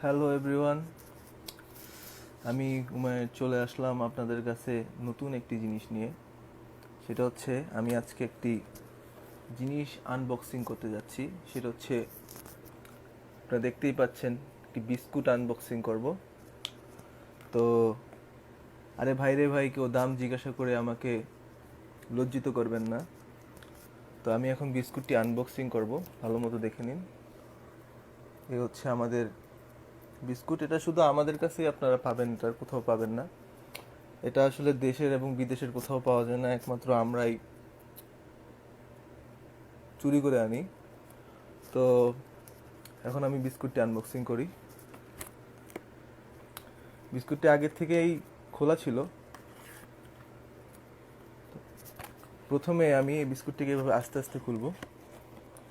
Hello everyone, আমি চলে আসলাম আপনাদের কাছে নতুন একটি জিনিস নিয়ে। সেটা হচ্ছে আমি আজকে একটি জিনিস আনবক্সিং করতে যাচ্ছি। সেটা হচ্ছে আপনারা দেখতেই পাচ্ছেন, একটি বিস্কুট আনবক্সিং করব। তো আরে ভাই রে ভাই, কেউ দাম জিজ্ঞাসা করে আমাকে লজ্জিত করবেন না। তো আমি এখন বিস্কুটটি আনবক্সিং করব, ভালো মতো দেখে নিন। এ হচ্ছে আমাদের বিস্কুট। এটা শুধু আমাদের কাছেই আপনারা পাবেন, এটার কোথাও পাবেন না। এটা আসলে দেশের এবং বিদেশের কোথাও পাওয়া যায় না, একমাত্র আমরাই চুরি করে আনি। তো এখন আমি বিস্কুটটি আনবক্সিং করি। বিস্কুটটি আগের থেকেই খোলা ছিল। প্রথমে আমি এই বিস্কুটটিকে এভাবে আস্তে আস্তে খুলবো,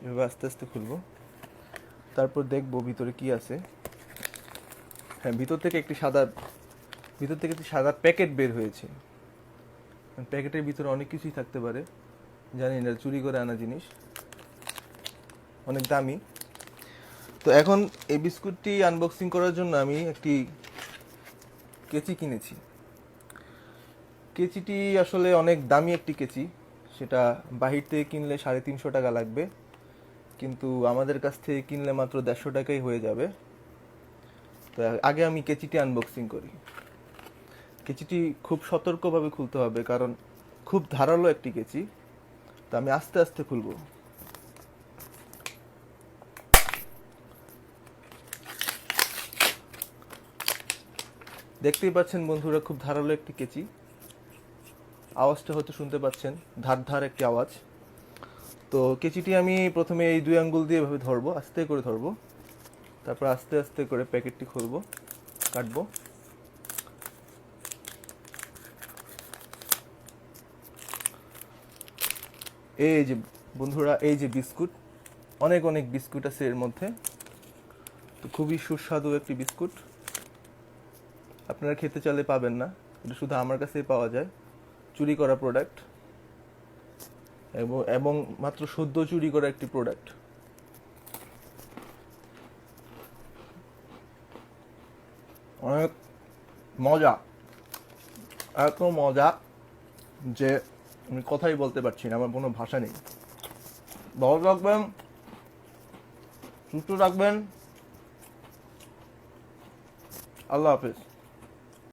এভাবে আস্তে আস্তে খুলবো, তারপর দেখবো ভিতরে কি আছে। হ্যাঁ, ভিতর থেকে একটি সাদা প্যাকেট বের হয়েছে। প্যাকেটের ভিতরে অনেক কিছুই থাকতে পারে, জানি না, চুরি করে আনা জিনিস, অনেক দামি। তো এখন এই বিস্কুটটি আনবক্সিং করার জন্য আমি একটি কেচি কিনেছি। কেচিটি আসলে অনেক দামি একটি কেচি। সেটা বাহির থেকে কিনলে 350 টাকা লাগবে, কিন্তু আমাদের কাছ থেকে কিনলে মাত্র 150 টাকাই হয়ে যাবে। তো আগে আমি কেচিটি আনবক্সিং করি। কেচিটি খুব সতর্কভাবে খুলতে হবে, কারণ খুব ধারালো একটি কেচি। তো আমি আস্তে আস্তে খুলবো। দেখতেই পাচ্ছেন বন্ধুরা, খুব ধারালো একটি কেচি। আওয়াজটা হয়তো শুনতে পাচ্ছেন, ধার ধার একটি আওয়াজ। তো কেচিটি আমি প্রথমে এই 2 আঙ্গুল দিয়ে এভাবে ধরবো, আস্তে করে ধরবো, তারপর আস্তে আস্তে করে প্যাকেটটি খুলবো, কাটবো। এই যে বন্ধুরা, এই যে বিস্কুট, অনেক অনেক বিস্কুট আছে এর মধ্যে। তো খুবই সুস্বাদু একটি বিস্কুট। আপনারা খেতে চাইলে পাবেন না, এটা শুধু আমার কাছেই পাওয়া যায়। চুরি করা প্রোডাক্ট, এবং মাত্র সদ্য চুরি করা একটি প্রোডাক্ট। অনেক মজা, এত মজা যে আমি কথাই বলতে পারছি না, আমার কোনো ভাষা নেই। ভালো রাখবেন, সুস্থ রাখবেন, আল্লাহ হাফেজ।